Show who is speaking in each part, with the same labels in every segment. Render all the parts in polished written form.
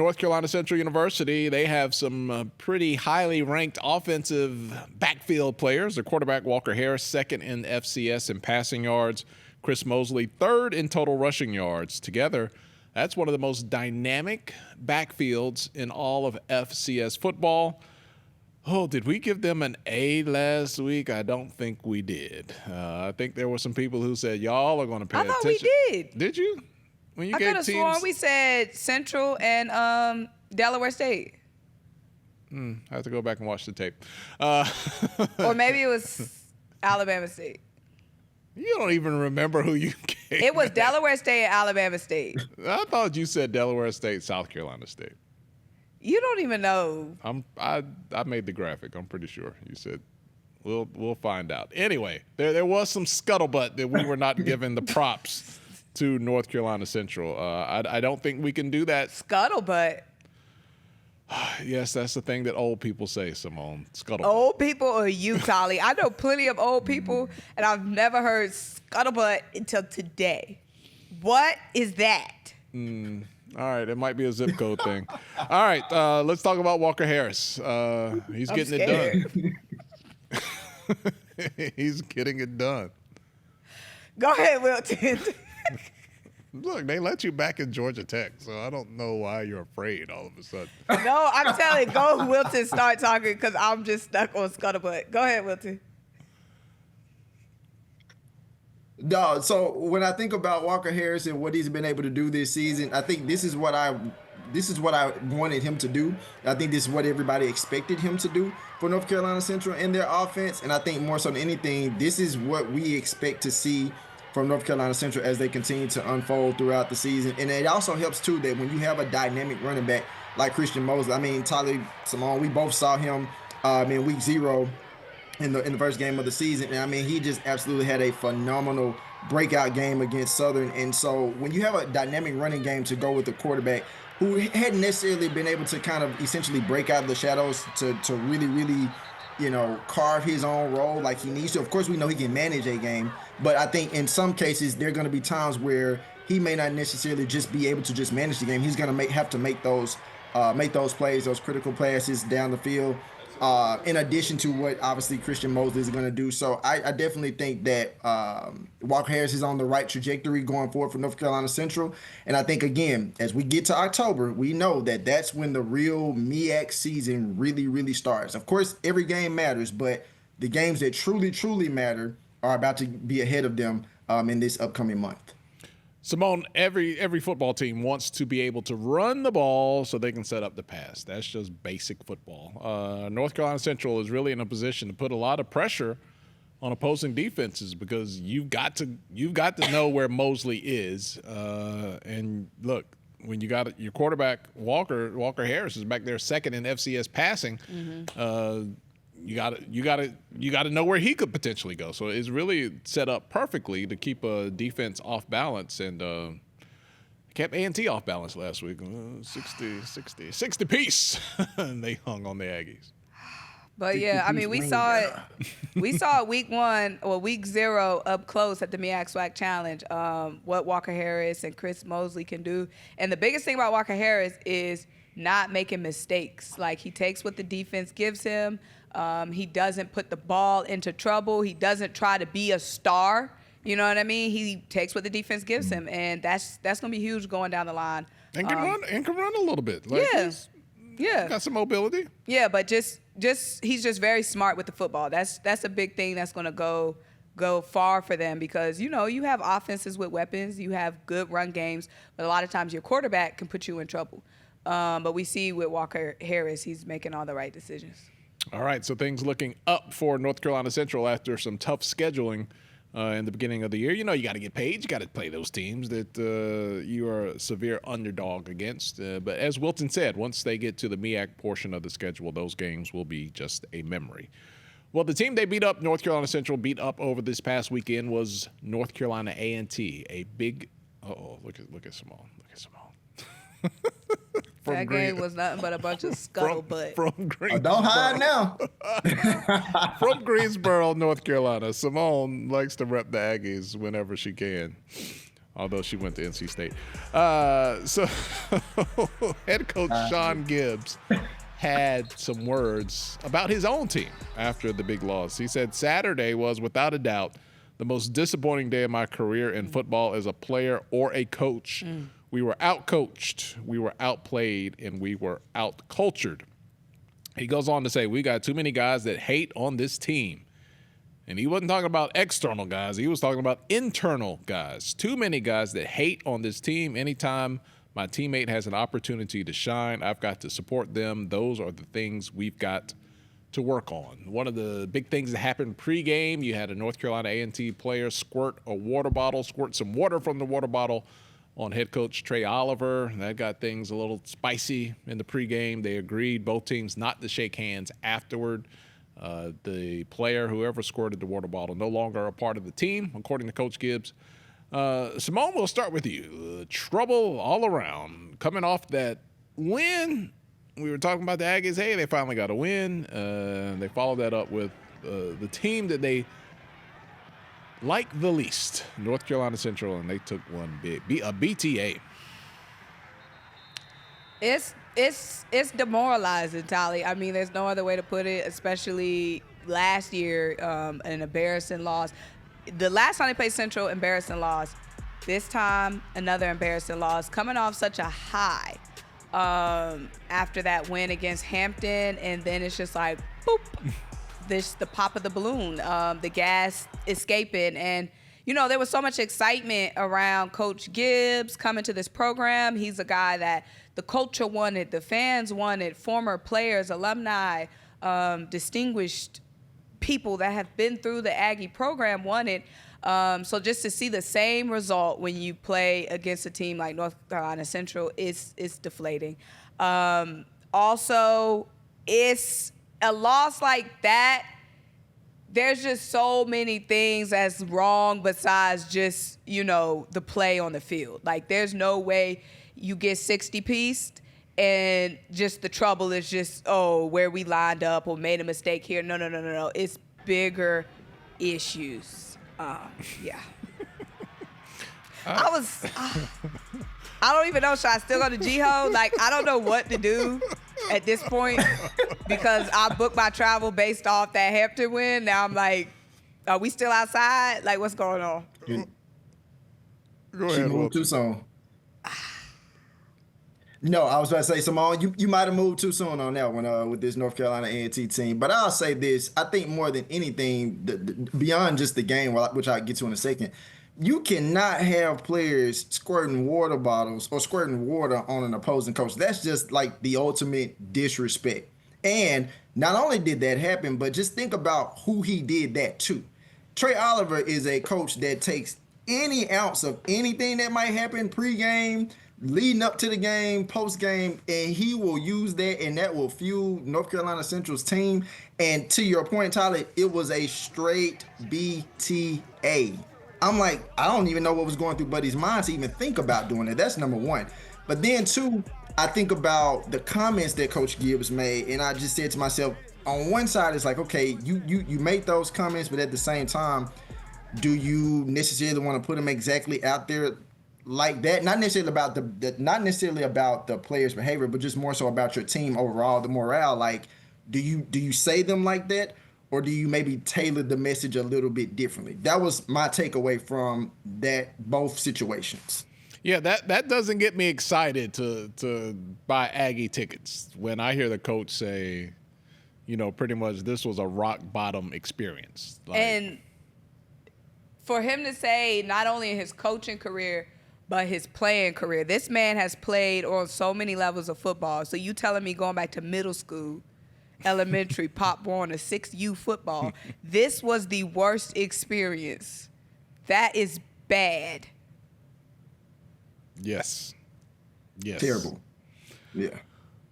Speaker 1: North Carolina Central University, they have some pretty highly ranked offensive backfield players. Their quarterback, Walker Harris, second in FCS in passing yards. Chris Mosley, third in total rushing yards. Together, that's one of the most dynamic backfields in all of FCS football. Oh, did we give them an A last week? I don't think we did. I think there were some people who said, y'all are going to pay attention.
Speaker 2: I thought we did.
Speaker 1: Did you? When you
Speaker 2: I could have sworn we said Central and Delaware State.
Speaker 1: I have to go back and watch the tape.
Speaker 2: Or maybe it was Alabama State.
Speaker 1: You don't even remember who you gave.
Speaker 2: It was Delaware State and Alabama State.
Speaker 1: I thought you said Delaware State, South Carolina State.
Speaker 2: You don't even know.
Speaker 1: I made the graphic. I'm pretty sure. You said we'll find out. Anyway, there was some scuttlebutt that we were not given the props to North Carolina Central. I don't think we can do that.
Speaker 2: Scuttlebutt.
Speaker 1: Yes, that's the thing that old people say, Symone. Scuttlebutt.
Speaker 2: Old people or you, Tolly? I know plenty of old people, and I've never heard scuttlebutt until today. What is that?
Speaker 1: All right, it might be a zip code thing. All right, let's talk about Walker Harris. He's getting it done. He's getting it done.
Speaker 2: Go ahead, Wilton.
Speaker 1: Look, they let you back in Georgia Tech, so I don't know why you're afraid all of a sudden.
Speaker 2: No, I'm telling you, go Wilton, start talking, because I'm just stuck on scuttlebutt. Go ahead, Wilton.
Speaker 3: No, so when I think about Walker Harris and what he's been able to do this season, I think this is what I wanted him to do. I think this is what everybody expected him to do for North Carolina Central in their offense. And I think more so than anything, this is what we expect to see from North Carolina Central as they continue to unfold throughout the season. And it also helps, too, that when you have a dynamic running back like Christian Mosley, I mean, Tolly, Symone, we both saw him in week 0 in the first game of the season. And, I mean, he just absolutely had a phenomenal breakout game against Southern. And so when you have a dynamic running game to go with the quarterback who hadn't necessarily been able to kind of essentially break out of the shadows to really, really, carve his own role like he needs to. Of course, we know he can manage a game, but I think in some cases there are going to be times where he may not necessarily just be able to just manage the game. He's going to have to make those plays, those critical passes down the field, in addition to what obviously Christian Mosley is going to do. So I definitely think that Walker Harris is on the right trajectory going forward for North Carolina Central. And I think, again, as we get to October, we know that that's when the real MEAC season really, really starts. Of course, every game matters, but the games that truly, truly matter are about to be ahead of them in this upcoming month.
Speaker 1: Symone, every football team wants to be able to run the ball so they can set up the pass. That's just basic football. North Carolina Central is really in a position to put a lot of pressure on opposing defenses because you've got to know where Mosley is. And look, when you got your quarterback Walker Harris is back there second in FCS passing. You got to know where he could potentially go. So it's really set up perfectly to keep a defense off balance, and kept A&T off balance last week. 60 piece, and they hung on the Aggies.
Speaker 2: But yeah, I mean, we saw it week 1 or week 0 up close at the MEAC SWAC Challenge. What Walker Harris and Chris Mosley can do, and the biggest thing about Walker Harris is not making mistakes. Like, he takes what the defense gives him. He doesn't put the ball into trouble. He doesn't try to be a star. You know what I mean? He takes what the defense gives him, and that's going to be huge going down the line.
Speaker 1: And can run a little bit. Like,
Speaker 2: yeah.
Speaker 1: Got some mobility.
Speaker 2: Yeah, but just he's just very smart with the football. That's a big thing that's going to go far for them because, you have offenses with weapons. You have good run games, but a lot of times your quarterback can put you in trouble. But we see with Walker Harris, he's making all the right decisions.
Speaker 1: All right, so things looking up for North Carolina Central after some tough scheduling in the beginning of the year. You got to get paid. You got to play those teams that you are a severe underdog against. But as Wilton said, once they get to the MEAC portion of the schedule, those games will be just a memory. Well, the team they North Carolina Central beat up over this past weekend was North Carolina A&T. A big – look at Symone. Look at Symone.
Speaker 2: That game was nothing but a bunch of scuttlebutt.
Speaker 1: From Greensboro.
Speaker 3: Don't hide now.
Speaker 1: From Greensboro, North Carolina. Symone likes to rep the Aggies whenever she can. although she went to NC State. So head coach Sean Gibbs had some words about his own team after the big loss. He said, Saturday was, without a doubt, the most disappointing day of my career in football as a player or a coach. We were outcoached, we were outplayed, and we were outcultured. He goes on to say, we got too many guys that hate on this team. And he wasn't talking about external guys. He was talking about internal guys. Too many guys that hate on this team. Anytime my teammate has an opportunity to shine, I've got to support them. Those are the things we've got to work on. One of the big things that happened pregame, you had a North Carolina A&T player squirt some water from the water bottle on head coach Trey Oliver. That got things a little spicy in the pregame. They agreed, both teams, not to shake hands afterward. The player, whoever squirted the water bottle, no longer a part of the team, according to Coach Gibbs. Symone, we'll start with you. Trouble all around. Coming off that win, we were talking about the Aggies. Hey, they finally got a win. They followed that up with the team that they like the least, North Carolina Central, and they took one big, a BTA.
Speaker 2: It's demoralizing, Tolly. I mean, there's no other way to put it, especially last year, an embarrassing loss. The last time they played Central, embarrassing loss. This time, another embarrassing loss. Coming off such a high after that win against Hampton, and then it's just like, boop, the pop of the balloon, the gas escaping. And, you know, there was so much excitement around Coach Gibbs coming to this program. He's a guy that the culture wanted, the fans wanted, former players, alumni, distinguished people that have been through the Aggie program wanted. So just to see the same result when you play against a team like North Carolina Central, it's deflating. Also, it's a loss like that. There's just so many things that's wrong besides just, you know, the play on the field. Like, there's no way you get 60-pieced and just the trouble is just, where we lined up or made a mistake here. No. It's bigger issues. Yeah. I don't even know, should I still go to G-Ho? Like, I don't know what to do at this point because I booked my travel based off that Hampton win. Now I'm like, are we still outside? Like, what's going on?
Speaker 1: Go ahead,
Speaker 3: moved too soon. No, I was about to say, Symone, you might have moved too soon on that one with this North Carolina A&T team. But I'll say this. I think more than anything, beyond just the game, which I'll get to in a second, you cannot have players squirting water bottles or squirting water on an opposing coach. That's just like the ultimate disrespect. And not only did that happen, but just think about who he did that to. Trey Oliver is a coach that takes any ounce of anything that might happen pregame, leading up to the game, post-game, and he will use that, and that will fuel North Carolina Central's team. And to your point, Tyler, it was a straight BTA. I'm like, I don't even know what was going through Buddy's mind to even think about doing it. That's number one. But then, two, I think about the comments that Coach Gibbs made, and I just said to myself, on one side, it's like, okay, you make those comments, but at the same time, do you necessarily want to put them exactly out there like that? Not necessarily about the players' behavior, but just more so about your team overall, the morale. Like, do you say them like that, or do you maybe tailor the message a little bit differently? That was my takeaway from both situations.
Speaker 1: Yeah, that doesn't get me excited to buy Aggie tickets when I hear the coach say, you know, pretty much this was a rock bottom experience.
Speaker 2: And for him to say not only in his coaching career, but his playing career, this man has played on so many levels of football. So you telling me going back to middle school, elementary, Pop Warner, 6U football, this was the worst experience. That is bad.
Speaker 1: Yes.
Speaker 3: Terrible. Yeah.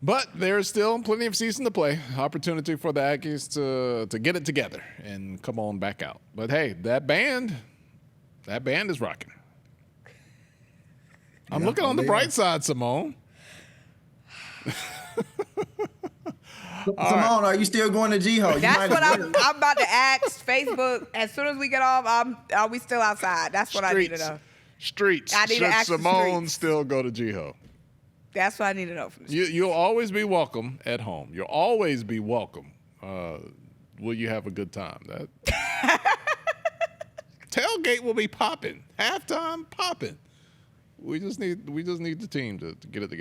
Speaker 1: But there's still plenty of season to play. Opportunity for the Aggies to get it together and come on back out. But hey, that band is rocking. I'm looking on the bright side, Symone.
Speaker 3: Symone, are you still going to G-Ho?
Speaker 2: That's what I'm about to ask Facebook. As soon as we get off, are we still outside? That's what I need to know.
Speaker 1: Streets.
Speaker 2: I need
Speaker 1: Should
Speaker 2: to ask the
Speaker 1: Symone
Speaker 2: streets.
Speaker 1: still go to GHO?
Speaker 2: That's what I need to know from the
Speaker 1: You'll always be welcome at home. You'll always be welcome. Will you have a good time? Tailgate will be popping. Halftime popping. We just need the team to get it together.